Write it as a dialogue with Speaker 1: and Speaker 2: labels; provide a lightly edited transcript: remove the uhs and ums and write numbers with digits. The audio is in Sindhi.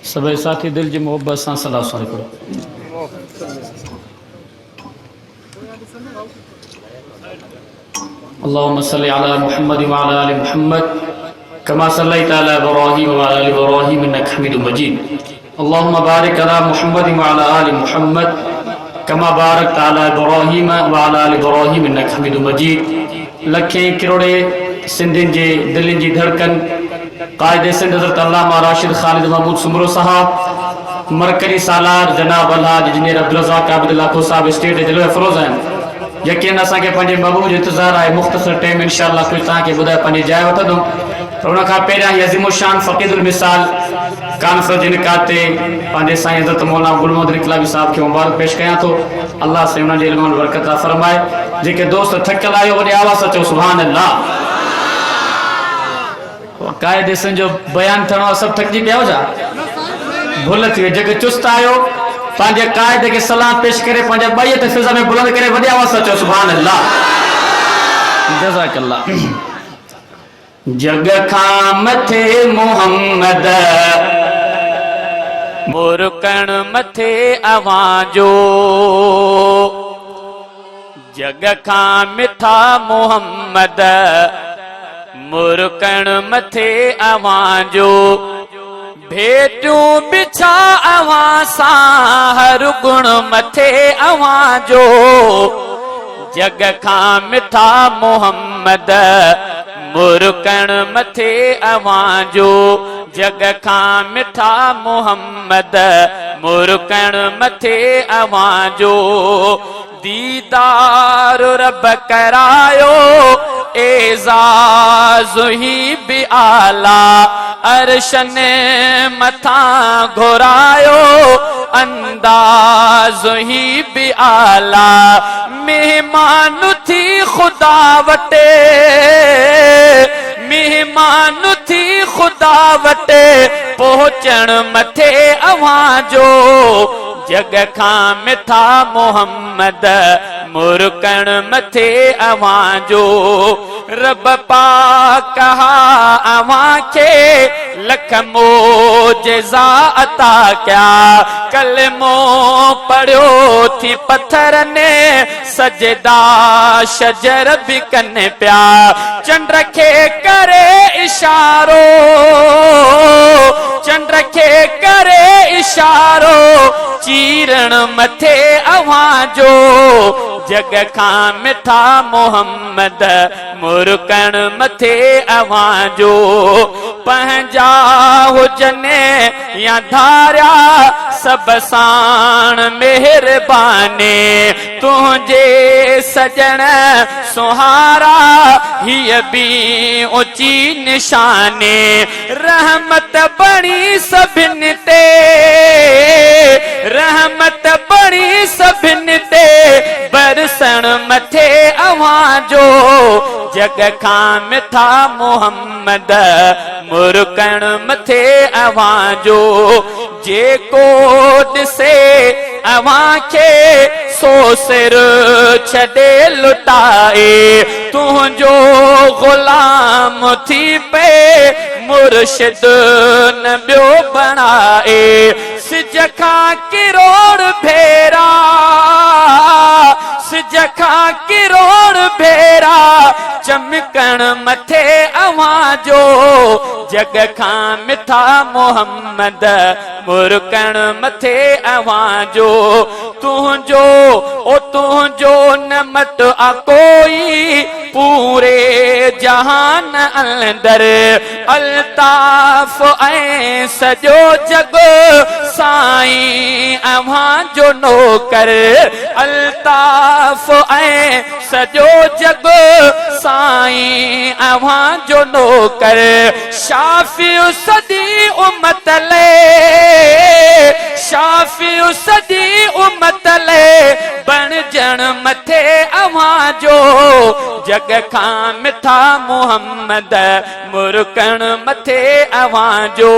Speaker 1: سبھی ساتھی دل جی محبت سان صلاح سونے کرو. اللهم صل على محمد وعلى آل محمد كما صليت على إبراهيم وعلى آل إبراهيم إنك حميد مجيد. اللهم بارك على محمد وعلى آل محمد كما باركت على إبراهيم وعلى آل إبراهيم إنك حميد مجيد. لکھیں کروڑے سندھن جے دلن جی دھڑکن قائد سندھ حضرت علامہ راشد خالد محمود سمرو صاحب، مرکزی سالار جناب الحاج انجینئر عبدالرزاق عابد اللہ کو صاحب اسٹیٹ جلوہ فروز ہیں. یقین اساں کے پنجے محبوب جو انتظار آئے مختصر ٹائم انشاءاللہ کچھ تاں کے بدائے پنجے جائے وٹا دوں. انہاں کا پیرا ہی عظیم الشان فقید المثال کانفرنس انعقاد تے پنجے سائیں حضرت مولانا گل محمد انقلابی صاحب کے مبارک پیش کیاں تو اللہ سے انہاں جے علم و برکت عطا فرمائے. جے کہ دوست تھکل آئے وڈی آواز چو سبحان اللہ. قائد سن جو بیان تھنو سب تھک جی پیا ہو جا بھول تھی جے کہ چست آئے پانجے قائد کے سلام پیش کرے پانجے بائیت فضا میں بلند کرے وڈی آواز چو سبحان اللہ. جزاک اللہ. جگ کھام تھے محمد مرکن متھے اوان جو، جگ کھام تھا محمد مرکن متھے اوان جو، بھیٹوں بچھا اوان ساں ہر گن متھے اوان جو، جگ کھام تھا محمد مرکن متھے اوان جو، جگ کھان مٹھا محمد مرکن متھے اوان جو، دیدار رب کرایو اعزاز ہی بھی آلہ، عرشن متھاں گھرایو انداز ہی بھی آلہ، مہمان تھی خدا وٹے، مہمان تھی خدا وٹے پہنچن متھے اوان جو، جگ کھان مٹھا محمد مرکن متھے اوان جو، رب پاک کہا اوان کے لکھ معجزہ عطا کیا، کلمو پڑھو تھی پتھر نے سجدہ شجر بھی کنے پیا، چنڈ رکھے کرے اشارو، چنڈ رکھے کرے اشارو چیرن متھے اوان جو، جگ کھان مٹھا محمد مرکن متھے اوان جو، پہنجا حجنے یا دھاریا سب سان مہربانے، تجھے سجن سہارا ہی بھی اونچی نشانے، رحمت بڑی سبن تے، رحمت بڑی سبن تے برسن متھے اوان جو، جگ کھان مٹھا محمد مرکن متھے اوان جو، جے کو ڈسے اوان کے سو سر چھڑے لٹائے، تجھو غلام تھی پہ مرشد نبیو بنائے، سج کھان کروڑ بھیرا، سج کھان کروڑ بھیرا چمکن متھے اوان جو، جگ کھان مٹھا محمد مرکن متھے اوان جو، تجھو نمت آ کوئی پورے جہان اندر، الطاف ایں سجو جگ سائیں اوان جو نوکر، الطاف ایں سجو جگ سائیں اوان جو نوکر، شافی صدی امت لے، شافی صدی امت لے بن جن متھے اوان جو، جگ کھان مٹھا محمد مرکن متھے اوان جو.